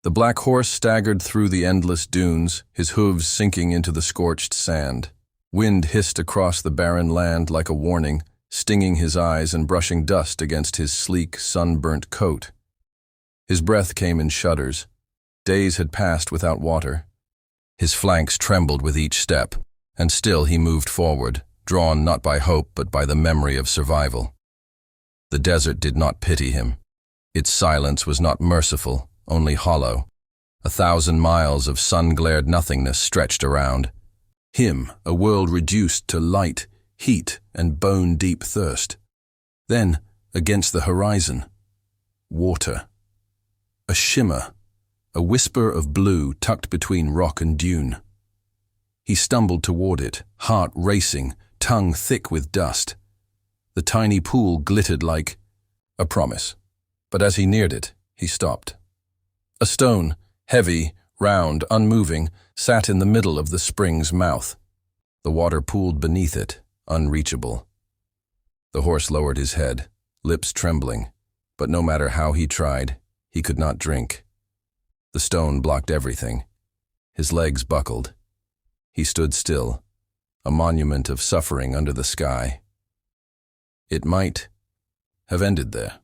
The black horse staggered through the endless dunes, his hooves sinking into the scorched sand. Wind hissed across the barren land like a warning, stinging his eyes and brushing dust against his sleek, sunburnt coat. His breath came in shudders. Days had passed without water. His flanks trembled with each step, and still he moved forward, drawn not by hope but by the memory of survival. The desert did not pity him. Its silence was not merciful, only hollow. 1,000 miles of sun-glared nothingness stretched around. Him, a world reduced to light, heat, and bone-deep thirst. Then, against the horizon, water. A shimmer, a whisper of blue tucked between rock and dune. He stumbled toward it, heart racing, tongue thick with dust. The tiny pool glittered like a promise, but as he neared it, he stopped. A stone, heavy, round, unmoving, sat in the middle of the spring's mouth. The water pooled beneath it, unreachable. The horse lowered his head, lips trembling, but no matter how he tried, he could not drink. The stone blocked everything. His legs buckled. He stood still, a monument of suffering under the sky. It might have ended there.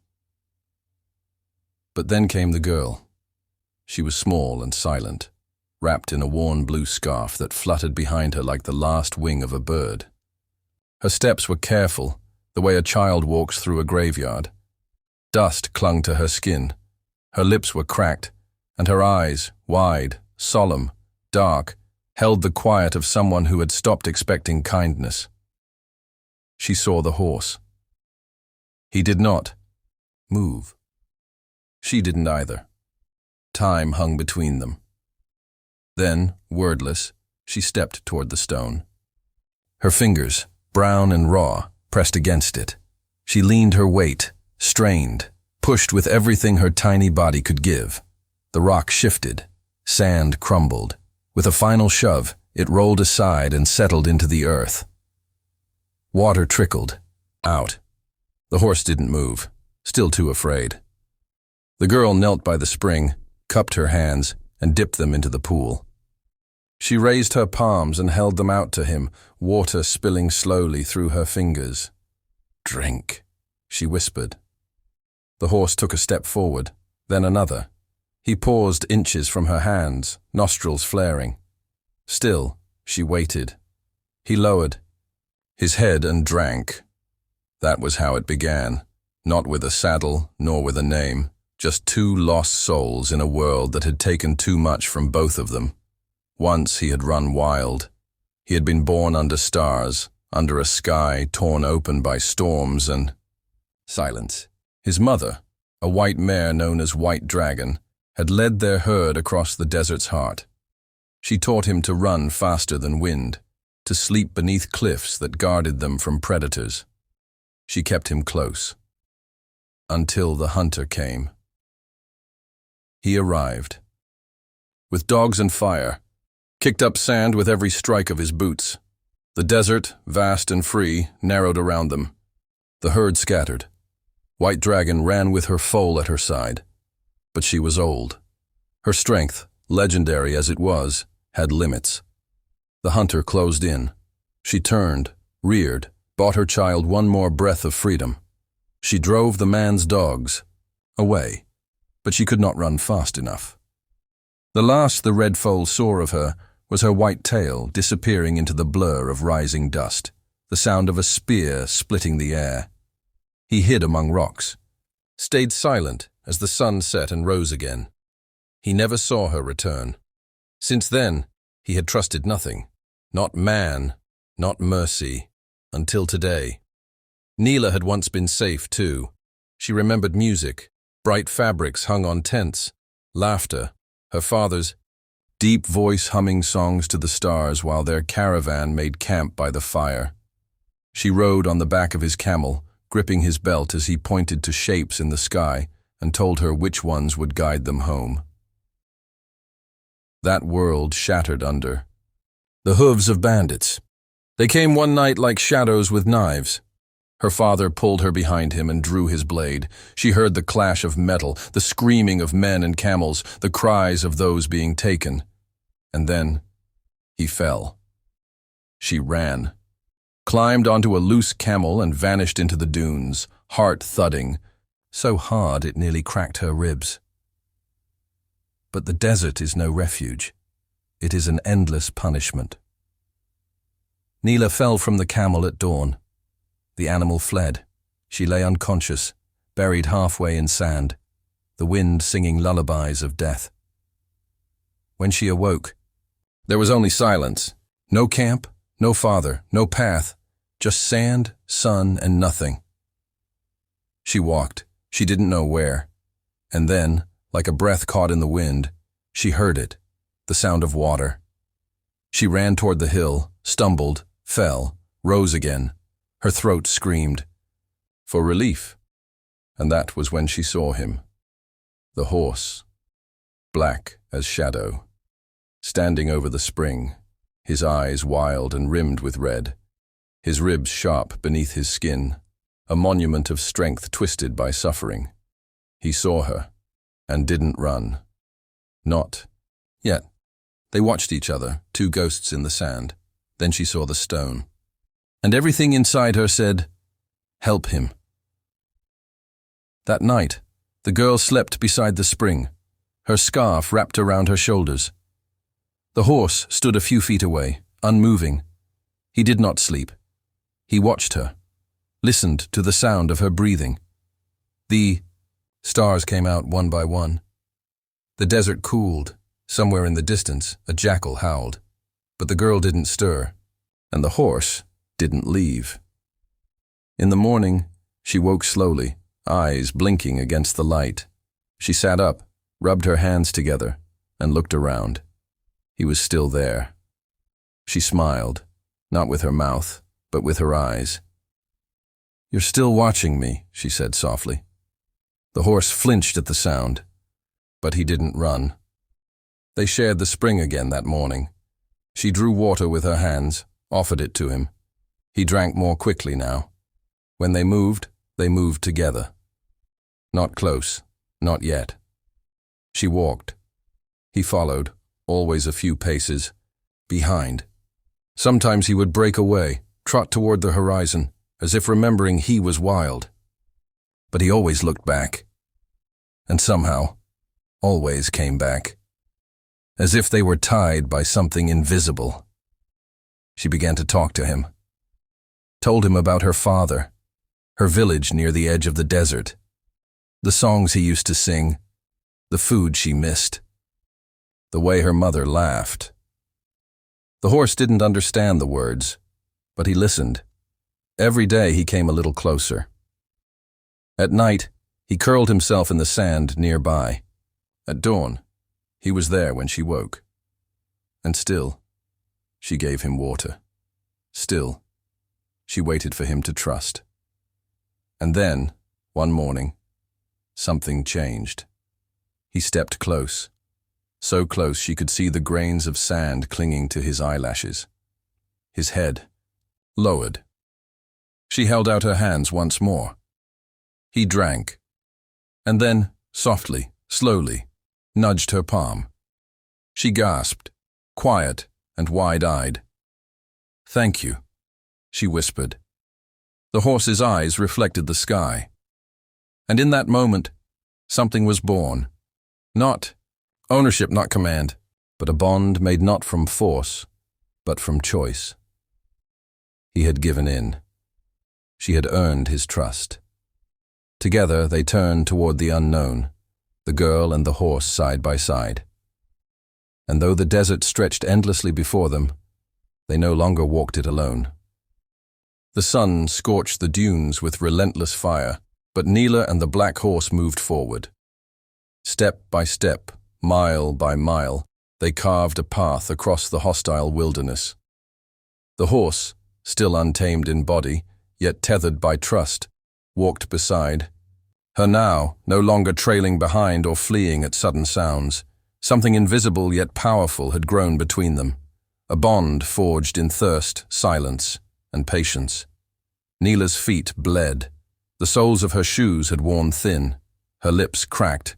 But then came the girl. She was small and silent, wrapped in a worn blue scarf that fluttered behind her like the last wing of a bird. Her steps were careful, the way a child walks through a graveyard. Dust clung to her skin. Her lips were cracked, and her eyes, wide, solemn, dark, held the quiet of someone who had stopped expecting kindness. She saw the horse. He did not move. She didn't either. Time hung between them. Then, wordless, she stepped toward the stone. Her fingers, brown and raw, pressed against it. She leaned her weight, strained, pushed with everything her tiny body could give. The rock shifted. Sand crumbled. With a final shove, it rolled aside and settled into the earth. Water trickled. Out. The horse didn't move, still too afraid. The girl knelt by the spring, cupped her hands, and dipped them into the pool. She raised her palms and held them out to him, water spilling slowly through her fingers. "Drink," she whispered. The horse took a step forward, then another. He paused inches from her hands, nostrils flaring. Still, she waited. He lowered his head and drank. That was how it began, not with a saddle, nor with a name. Just two lost souls in a world that had taken too much from both of them. Once he had run wild. He had been born under stars, under a sky torn open by storms and silence. His mother, a white mare known as White Dragon, had led their herd across the desert's heart. She taught him to run faster than wind, to sleep beneath cliffs that guarded them from predators. She kept him close. Until the hunter came. He arrived. With dogs and fire, kicked up sand with every strike of his boots. The desert, vast and free, narrowed around them. The herd scattered. White Dragon ran with her foal at her side. But she was old. Her strength, legendary as it was, had limits. The hunter closed in. She turned, reared, bought her child one more breath of freedom. She drove the man's dogs away. But she could not run fast enough. The last the red foal saw of her was her white tail disappearing into the blur of rising dust, the sound of a spear splitting the air. He hid among rocks, stayed silent as the sun set and rose again. He never saw her return. Since then, he had trusted nothing, not man, not mercy, until today. Neela had once been safe too. She remembered music, bright fabrics hung on tents, laughter, her father's deep voice humming songs to the stars while their caravan made camp by the fire. She rode on the back of his camel, gripping his belt as he pointed to shapes in the sky and told her which ones would guide them home. That world shattered under the hooves of bandits. They came one night like shadows with knives. Her father pulled her behind him and drew his blade. She heard the clash of metal, the screaming of men and camels, the cries of those being taken. And then he fell. She ran, climbed onto a loose camel and vanished into the dunes, heart thudding, so hard it nearly cracked her ribs. But the desert is no refuge. It is an endless punishment. Neela fell from the camel at dawn. The animal fled. She lay unconscious, buried halfway in sand, the wind singing lullabies of death. When she awoke, there was only silence. No camp, no father, no path, just sand, sun, and nothing. She walked. She didn't know where. And then, like a breath caught in the wind, she heard it, the sound of water. She ran toward the hill, stumbled, fell, rose again. Her throat screamed for relief, and that was when she saw him. The horse, black as shadow, standing over the spring, his eyes wild and rimmed with red, his ribs sharp beneath his skin, a monument of strength twisted by suffering. He saw her, and didn't run. Not yet. They watched each other, two ghosts in the sand. Then she saw the stone. And everything inside her said, "Help him." That night, the girl slept beside the spring, her scarf wrapped around her shoulders. The horse stood a few feet away, unmoving. He did not sleep. He watched her, listened to the sound of her breathing. The stars came out one by one. The desert cooled. Somewhere in the distance, a jackal howled. But the girl didn't stir, and the horse didn't leave. In the morning, she woke slowly, eyes blinking against the light. She sat up, rubbed her hands together, and looked around. He was still there. She smiled, not with her mouth, but with her eyes. "You're still watching me," she said softly. The horse flinched at the sound, but he didn't run. They shared the spring again that morning. She drew water with her hands, offered it to him. He drank more quickly now. When they moved together. Not close, not yet. She walked. He followed, always a few paces, behind. Sometimes he would break away, trot toward the horizon, as if remembering he was wild. But he always looked back. And somehow, always came back. As if they were tied by something invisible. She began to talk to him. Told him about her father, her village near the edge of the desert, the songs he used to sing, the food she missed, the way her mother laughed. The horse didn't understand the words, but he listened. Every day he came a little closer. At night, he curled himself in the sand nearby. At dawn, he was there when she woke. And still, she gave him water. Still, she waited for him to trust. And then, one morning, something changed. He stepped close, so close she could see the grains of sand clinging to his eyelashes. His head lowered. She held out her hands once more. He drank, and then, softly, slowly, nudged her palm. She gasped, quiet and wide-eyed. "Thank you," she whispered. The horse's eyes reflected the sky. And in that moment, something was born. Not ownership, not command, but a bond made not from force, but from choice. He had given in. She had earned his trust. Together they turned toward the unknown, the girl and the horse side by side. And though the desert stretched endlessly before them, they no longer walked it alone. The sun scorched the dunes with relentless fire, but Neela and the black horse moved forward. Step by step, mile by mile, they carved a path across the hostile wilderness. The horse, still untamed in body, yet tethered by trust, walked beside. Her now, no longer trailing behind or fleeing at sudden sounds. Something invisible yet powerful had grown between them, a bond forged in thirst, silence, and patience. Neela's feet bled. The soles of her shoes had worn thin. Her lips cracked.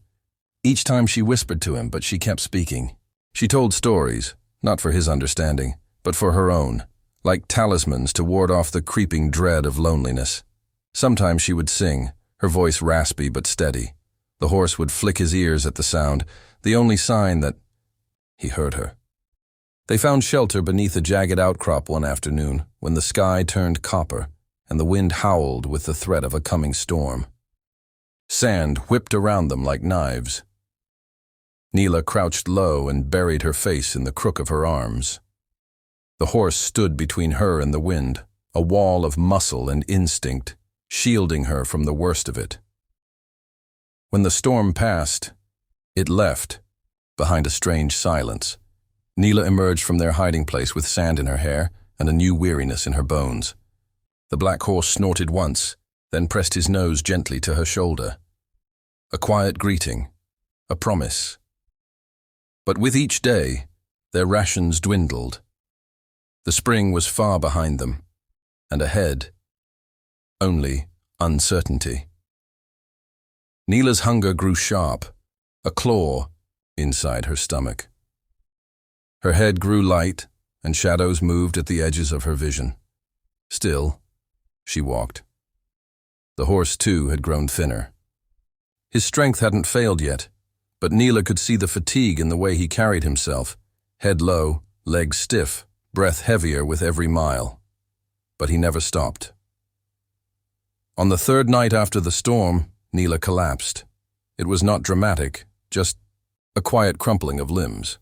Each time she whispered to him, but she kept speaking. She told stories, not for his understanding, but for her own, like talismans to ward off the creeping dread of loneliness. Sometimes she would sing, her voice raspy but steady. The horse would flick his ears at the sound, the only sign that he heard her. They found shelter beneath a jagged outcrop one afternoon when the sky turned copper and the wind howled with the threat of a coming storm. Sand whipped around them like knives. Neela crouched low and buried her face in the crook of her arms. The horse stood between her and the wind, a wall of muscle and instinct, shielding her from the worst of it. When the storm passed, it left, behind a strange silence. Neela emerged from their hiding place with sand in her hair and a new weariness in her bones. The black horse snorted once, then pressed his nose gently to her shoulder. A quiet greeting, a promise. But with each day, their rations dwindled. The spring was far behind them, and ahead, only uncertainty. Neela's hunger grew sharp, a claw inside her stomach. Her head grew light, and shadows moved at the edges of her vision. Still, she walked. The horse, too, had grown thinner. His strength hadn't failed yet, but Neela could see the fatigue in the way he carried himself, head low, legs stiff, breath heavier with every mile. But he never stopped. On the third night after the storm, Neela collapsed. It was not dramatic, just a quiet crumpling of limbs.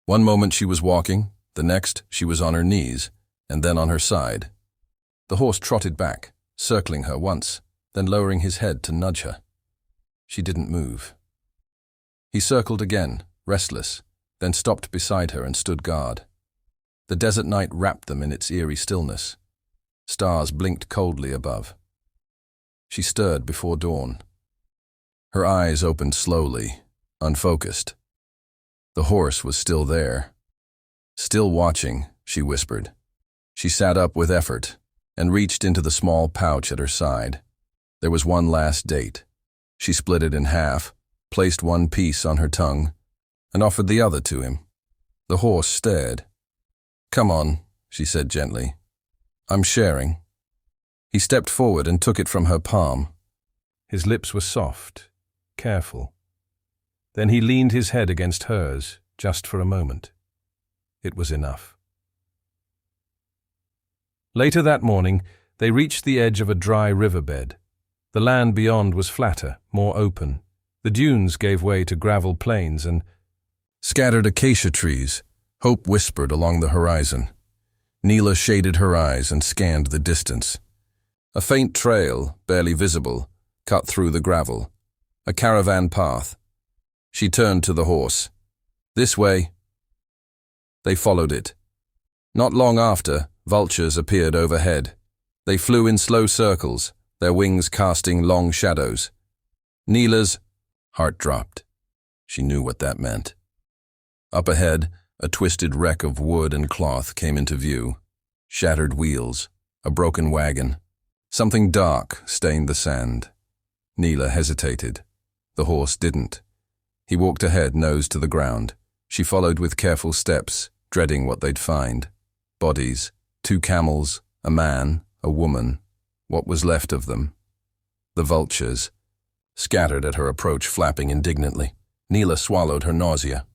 One moment she was walking, the next she was on her knees, and then on her side. The horse trotted back, circling her once, then lowering his head to nudge her. She didn't move. He circled again, restless, then stopped beside her and stood guard. The desert night wrapped them in its eerie stillness. Stars blinked coldly above. She stirred before dawn. Her eyes opened slowly, unfocused. The horse was still there. Still watching, she whispered. She sat up with effort and reached into the small pouch at her side. There was one last date. She split it in half, placed one piece on her tongue, and offered the other to him. The horse stared. "Come on," she said gently. "I'm sharing." He stepped forward and took it from her palm. His lips were soft, careful. Then he leaned his head against hers, just for a moment. It was enough. Later that morning, they reached the edge of a dry riverbed. The land beyond was flatter, more open. The dunes gave way to gravel plains and scattered acacia trees. Hope whispered along the horizon. Neela shaded her eyes and scanned the distance. A faint trail, barely visible, cut through the gravel. A caravan path. She turned to the horse. "This way." They followed it. Not long after, vultures appeared overhead. They flew in slow circles, their wings casting long shadows. Neela's heart dropped. She knew what that meant. Up ahead, a twisted wreck of wood and cloth came into view. Shattered wheels, a broken wagon. Something dark stained the sand. Neela hesitated. The horse didn't. He walked ahead, nose to the ground. She followed with careful steps, dreading what they'd find. Bodies, 2 camels, a man, a woman. What was left of them? The vultures, scattered at her approach, flapping indignantly. Neela swallowed her nausea.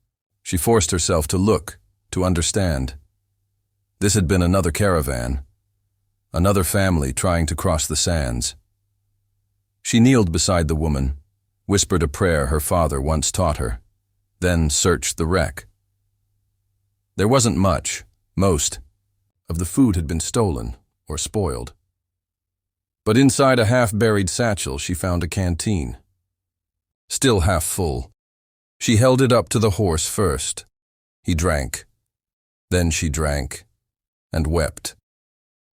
She forced herself to look, to understand. This had been another caravan, another family trying to cross the sands. She kneeled beside the woman, whispered a prayer her father once taught her, then searched the wreck. There wasn't much. Most of the food had been stolen or spoiled. But inside a half-buried satchel she found a canteen. Still half full. She held it up to the horse first. He drank. Then she drank, and wept.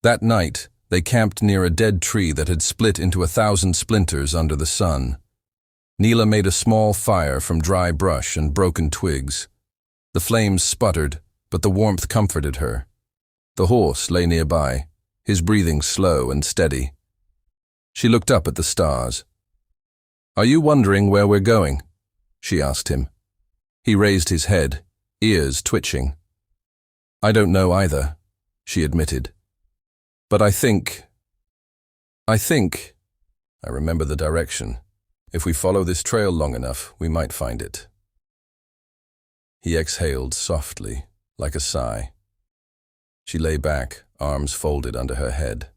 That night, they camped near a dead tree that had split into 1,000 splinters under the sun. Neela made a small fire from dry brush and broken twigs. The flames sputtered, but the warmth comforted her. The horse lay nearby, his breathing slow and steady. She looked up at the stars. "Are you wondering where we're going?" she asked him. He raised his head, ears twitching. "I don't know either," she admitted. "But I think I remember the direction. If we follow this trail long enough, we might find it." He exhaled softly, like a sigh. She lay back, arms folded under her head.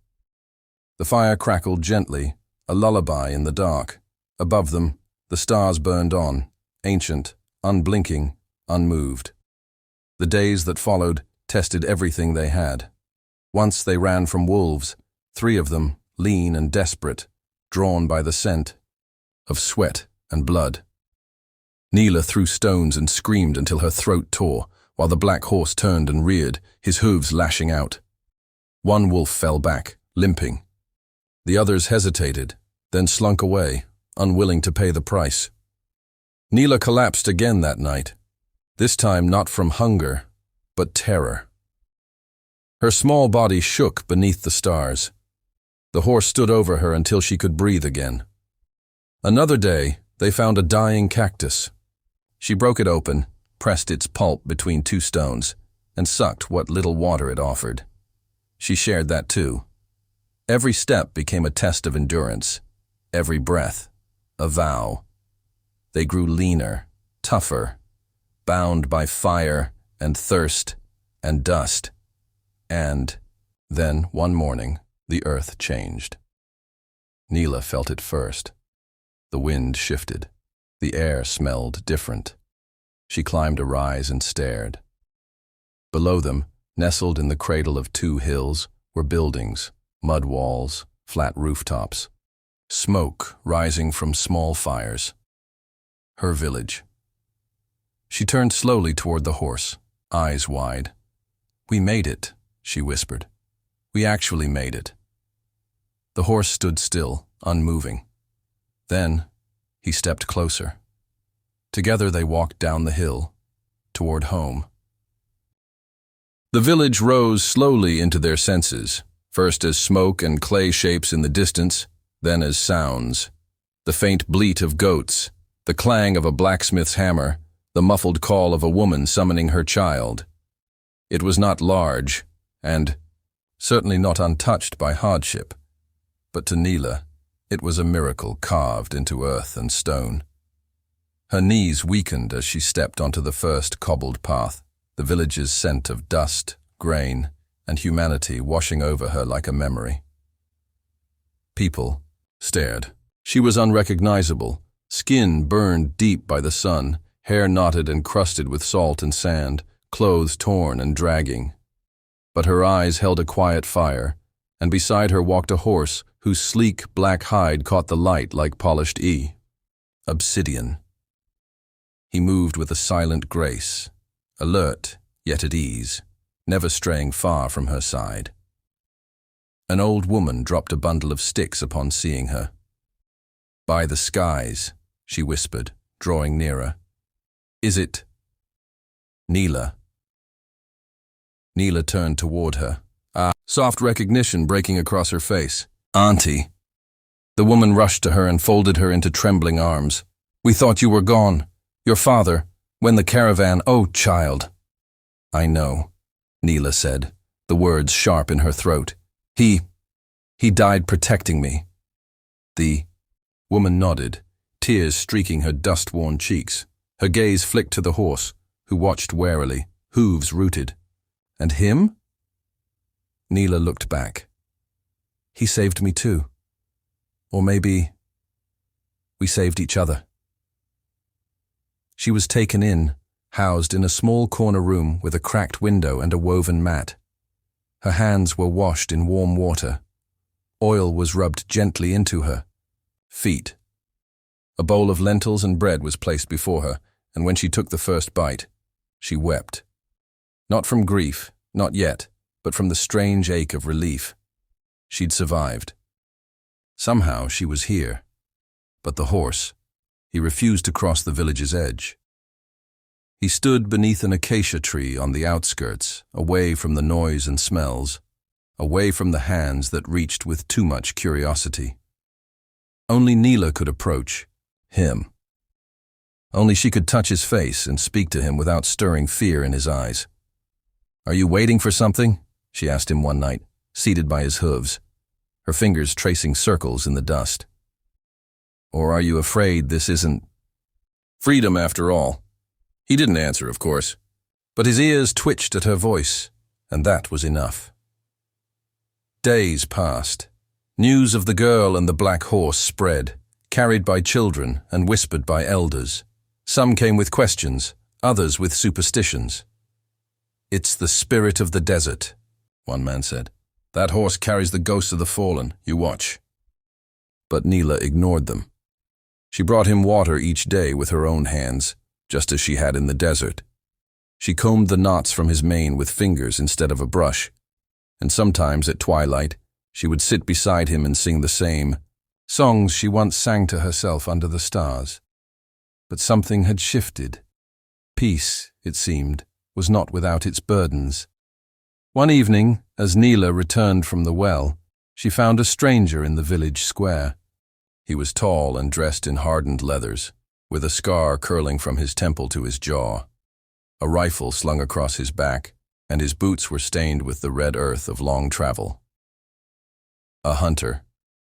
The fire crackled gently, a lullaby in the dark. Above them, the stars burned on, ancient, unblinking, unmoved. The days that followed tested everything they had. Once they ran from wolves, 3 of them, lean and desperate, drawn by the scent of sweat and blood. Neela threw stones and screamed until her throat tore, while the black horse turned and reared, his hooves lashing out. One wolf fell back, limping. The others hesitated, then slunk away, unwilling to pay the price. Neela collapsed again that night, this time not from hunger, but terror. Her small body shook beneath the stars. The horse stood over her until she could breathe again. Another day, they found a dying cactus. She broke it open, pressed its pulp between 2 stones, and sucked what little water it offered. She shared that too. Every step became a test of endurance, every breath a vow. They grew leaner, tougher, bound by fire and thirst and dust. And then, one morning, the earth changed. Neela felt it first. The wind shifted. The air smelled different. She climbed a rise and stared. Below them, nestled in the cradle of 2 hills, were buildings, mud walls, flat rooftops, smoke rising from small fires. Her village. She turned slowly toward the horse, eyes wide. "We made it," she whispered. "We actually made it." The horse stood still, unmoving. Then, he stepped closer. Together they walked down the hill, toward home. The village rose slowly into their senses, first as smoke and clay shapes in the distance, then as sounds. The faint bleat of goats, the clang of a blacksmith's hammer, the muffled call of a woman summoning her child. It was not large, and certainly not untouched by hardship, but to Neela, it was a miracle carved into earth and stone. Her knees weakened as she stepped onto the first cobbled path, the village's scent of dust, grain, and humanity washing over her like a memory. People stared. She was unrecognizable, skin burned deep by the sun, hair knotted and crusted with salt and sand, clothes torn and dragging. But her eyes held a quiet fire, and beside her walked a horse whose sleek black hide caught the light like polished obsidian. He moved with a silent grace, alert yet at ease, never straying far from her side. An old woman dropped a bundle of sticks upon seeing her. "By the skies," she whispered, drawing nearer. "Is it Neela?" Neela turned toward her, soft recognition breaking across her face. "Auntie." The woman rushed to her and folded her into trembling arms. "We thought you were gone. Your father, when the caravan—" "Oh, child." "I know," Neela said, the words sharp in her throat. He died protecting me." The woman nodded, tears streaking her dust-worn cheeks. Her gaze flicked to the horse, who watched warily, hooves rooted. "And him?" Neela looked back. "He saved me too. Or maybe we saved each other." She was taken in, housed in a small corner room with a cracked window and a woven mat. Her hands were washed in warm water. Oil was rubbed gently into her feet. A bowl of lentils and bread was placed before her, and when she took the first bite, she wept. Not from grief, not yet, but from the strange ache of relief. She'd survived. Somehow she was here. But the horse, he refused to cross the village's edge. He stood beneath an acacia tree on the outskirts, away from the noise and smells, away from the hands that reached with too much curiosity. Only Neela could approach him. Only she could touch his face and speak to him without stirring fear in his eyes. "Are you waiting for something?" she asked him one night, seated by his hooves, her fingers tracing circles in the dust. "Or are you afraid this isn't freedom after all?" He didn't answer, of course, but his ears twitched at her voice, and that was enough. Days passed. News of the girl and the black horse spread, carried by children and whispered by elders. Some came with questions, others with superstitions. "It's the spirit of the desert," one man said. "That horse carries the ghosts of the fallen, you watch." But Neela ignored them. She brought him water each day with her own hands, just as she had in the desert. She combed the knots from his mane with fingers instead of a brush, and sometimes at twilight she would sit beside him and sing the same songs she once sang to herself under the stars. But something had shifted. Peace, it seemed, was not without its burdens. One evening, as Neela returned from the well, she found a stranger in the village square. He was tall and dressed in hardened leathers, with a scar curling from his temple to his jaw. A rifle slung across his back, and his boots were stained with the red earth of long travel. A hunter.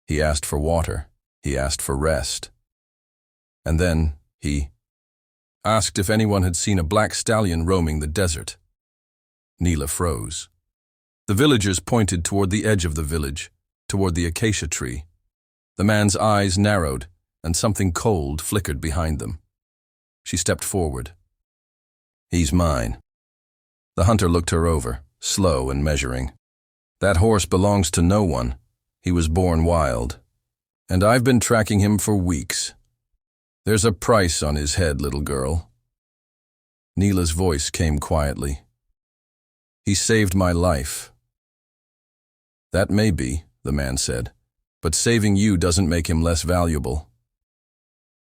He asked for water. He asked for rest. And then he asked if anyone had seen a black stallion roaming the desert. Neela froze. The villagers pointed toward the edge of the village, toward the acacia tree. The man's eyes narrowed, and something cold flickered behind them. She stepped forward. "He's mine." The hunter looked her over, slow and measuring. "That horse belongs to no one. He was born wild. And I've been tracking him for weeks. There's a price on his head, little girl." Neela's voice came quietly. "He saved my life." "That may be," the man said, "but saving you doesn't make him less valuable."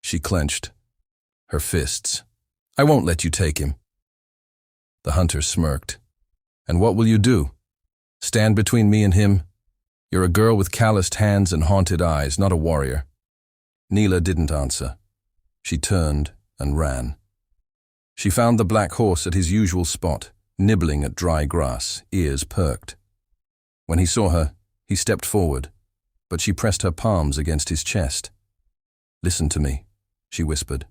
She clenched her fists. "I won't let you take him." The hunter smirked. "And what will you do? Stand between me and him? You're a girl with calloused hands and haunted eyes, not a warrior." Neela didn't answer. She turned and ran. She found the black horse at his usual spot, nibbling at dry grass, ears perked. When he saw her, he stepped forward, but she pressed her palms against his chest. "Listen to me," she whispered.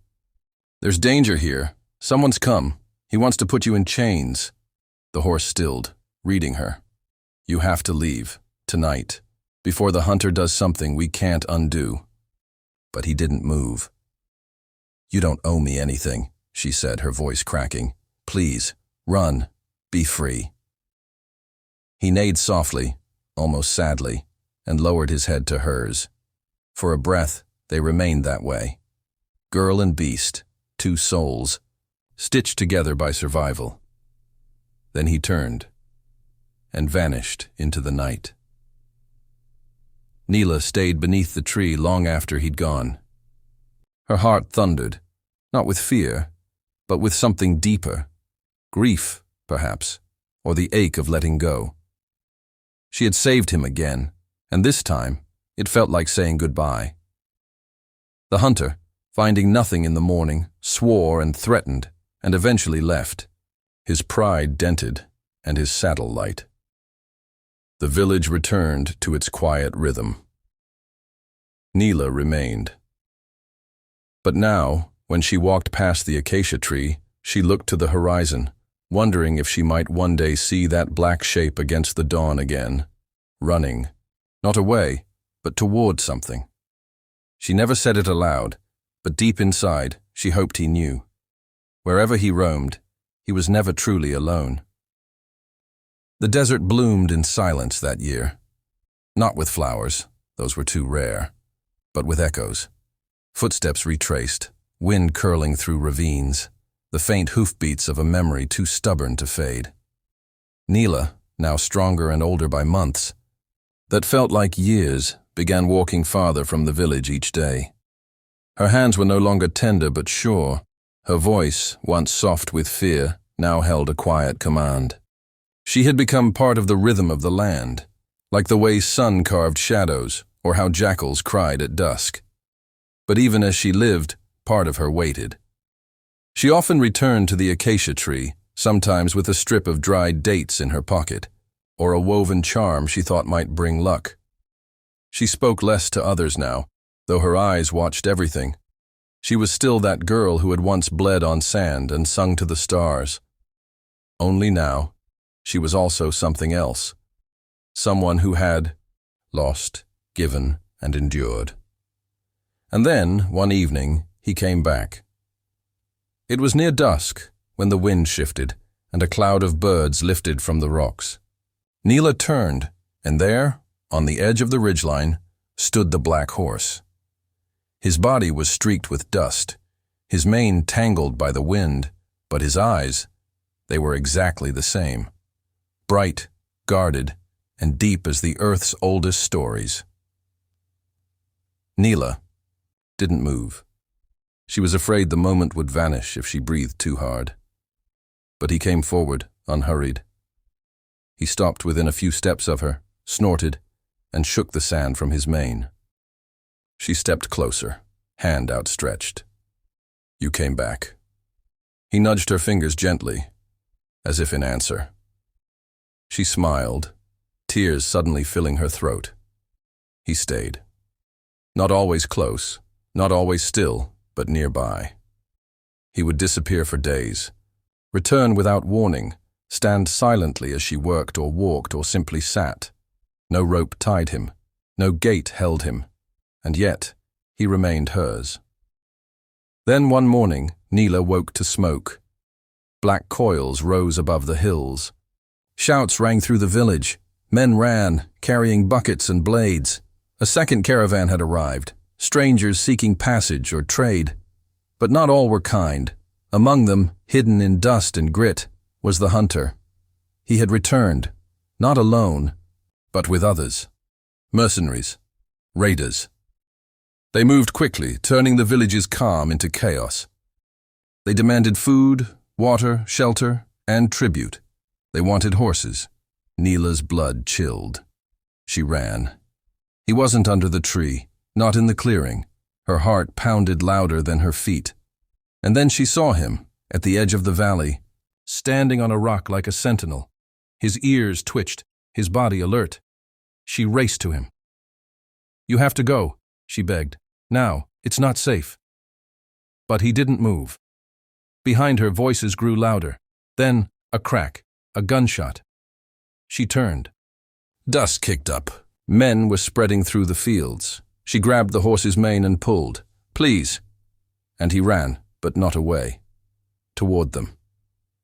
"There's danger here. Someone's come. He wants to put you in chains." The horse stilled, reading her. "You have to leave, tonight, before the hunter does something we can't undo." But he didn't move. "You don't owe me anything," she said, her voice cracking. "Please, run. Be free." He neighed softly, almost sadly, and lowered his head to hers. For a breath, they remained that way. Girl and beast, two souls, stitched together by survival. Then he turned and vanished into the night. Neela stayed beneath the tree long after he'd gone. Her heart thundered, not with fear, but with something deeper. Grief, perhaps, or the ache of letting go. She had saved him again, and this time it felt like saying goodbye. The hunter, finding nothing in the morning, swore and threatened, and eventually left, his pride dented and his saddle light. The village returned to its quiet rhythm. Neela remained. But now, when she walked past the acacia tree, she looked to the horizon, wondering if she might one day see that black shape against the dawn again, running, not away, but toward something. She never said it aloud, but deep inside, she hoped he knew. Wherever he roamed, he was never truly alone. The desert bloomed in silence that year. Not with flowers, those were too rare, but with echoes. Footsteps retraced, wind curling through ravines, the faint hoofbeats of a memory too stubborn to fade. Neela, now stronger and older by months, that felt like years, began walking farther from the village each day. Her hands were no longer tender but sure. Her voice, once soft with fear, now held a quiet command. She had become part of the rhythm of the land, like the way sun carved shadows or how jackals cried at dusk. But even as she lived, part of her waited. She often returned to the acacia tree, sometimes with a strip of dried dates in her pocket, or a woven charm she thought might bring luck. She spoke less to others now, though her eyes watched everything. She was still that girl who had once bled on sand and sung to the stars. Only now, she was also something else. Someone who had lost, given, and endured. And then, one evening, he came back. It was near dusk, when the wind shifted, and a cloud of birds lifted from the rocks. Neela turned, and there, on the edge of the ridgeline, stood the black horse. His body was streaked with dust, his mane tangled by the wind, but his eyes, they were exactly the same. Bright, guarded, and deep as the earth's oldest stories. Neela didn't move. She was afraid the moment would vanish if she breathed too hard. But he came forward, unhurried. He stopped within a few steps of her, snorted, and shook the sand from his mane. She stepped closer, hand outstretched. You came back. He nudged her fingers gently, as if in answer. She smiled, tears suddenly filling her throat. He stayed. Not always close, not always still, but nearby. He would disappear for days, return without warning, stand silently as she worked or walked or simply sat. No rope tied him, no gate held him, and yet he remained hers. Then one morning, Neela woke to smoke. Black coils rose above the hills. Shouts rang through the village. Men ran, carrying buckets and blades. A second caravan had arrived, strangers seeking passage or trade. But not all were kind. Among them, hidden in dust and grit, was the hunter. He had returned, not alone, but with others. Mercenaries, raiders. They moved quickly, turning the village's calm into chaos. They demanded food, water, shelter, and tribute. They wanted horses. Neela's blood chilled. She ran. He wasn't under the tree, not in the clearing. Her heart pounded louder than her feet. And then she saw him, at the edge of the valley, standing on a rock like a sentinel. His ears twitched, his body alert. She raced to him. You have to go, she begged. Now, it's not safe. But he didn't move. Behind her, voices grew louder. Then, a crack, a gunshot. She turned. Dust kicked up. Men were spreading through the fields. She grabbed the horse's mane and pulled. Please. And he ran, but not away. Toward them.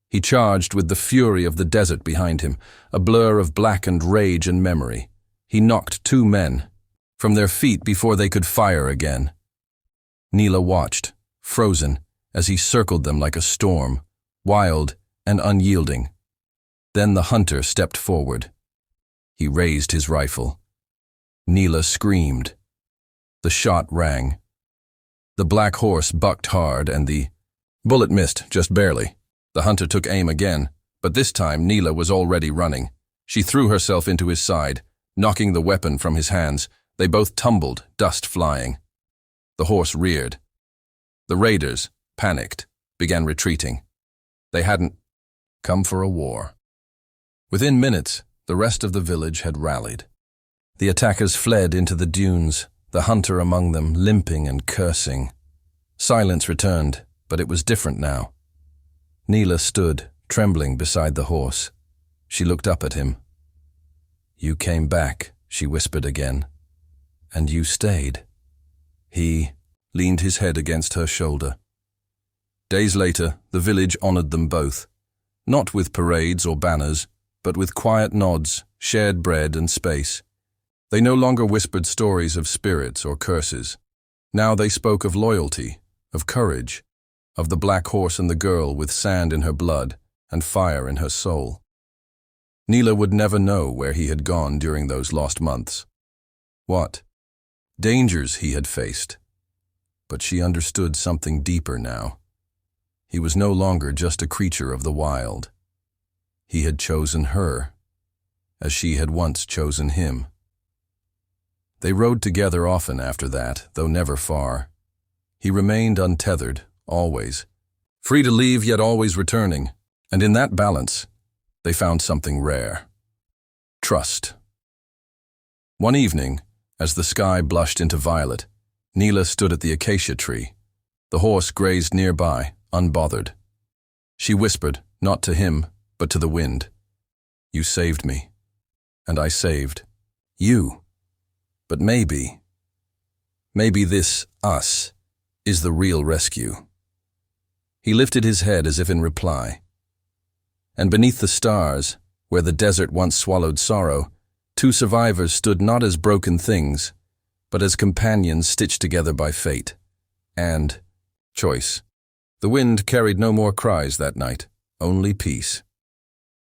He charged with the fury of the desert behind him, a blur of blackened rage and memory. He knocked two men from their feet before they could fire again. Neela watched, frozen, as he circled them like a storm, wild and unyielding. Then the hunter stepped forward. He raised his rifle. Neela screamed. The shot rang. The black horse bucked hard and the bullet missed just barely. The hunter took aim again, but this time Neela was already running. She threw herself into his side, knocking the weapon from his hands. They both tumbled, dust flying. The horse reared. The raiders, panicked, began retreating. They hadn't come for a war. Within minutes, the rest of the village had rallied. The attackers fled into the dunes, the hunter among them limping and cursing. Silence returned, but it was different now. Neela stood, trembling beside the horse. She looked up at him. You came back, she whispered again. And you stayed. He leaned his head against her shoulder. Days later, the village honored them both, not with parades or banners, but with quiet nods, shared bread and space. They no longer whispered stories of spirits or curses. Now they spoke of loyalty, of courage, of the black horse and the girl with sand in her blood and fire in her soul. Neela would never know where he had gone during those lost months. What dangers he had faced. But she understood something deeper now. He was no longer just a creature of the wild. He had chosen her, as she had once chosen him. They rode together often after that, though never far. He remained untethered, always, free to leave yet always returning, and in that balance, they found something rare. Trust. One evening, as the sky blushed into violet, Neela stood at the acacia tree. The horse grazed nearby, unbothered. She whispered, not to him, but to the wind, "You saved me, and I saved you. But maybe this us is the real rescue." He lifted his head as if in reply. And beneath the stars, where the desert once swallowed sorrow, two survivors stood not as broken things, but as companions stitched together by fate and choice. The wind carried no more cries that night, only peace.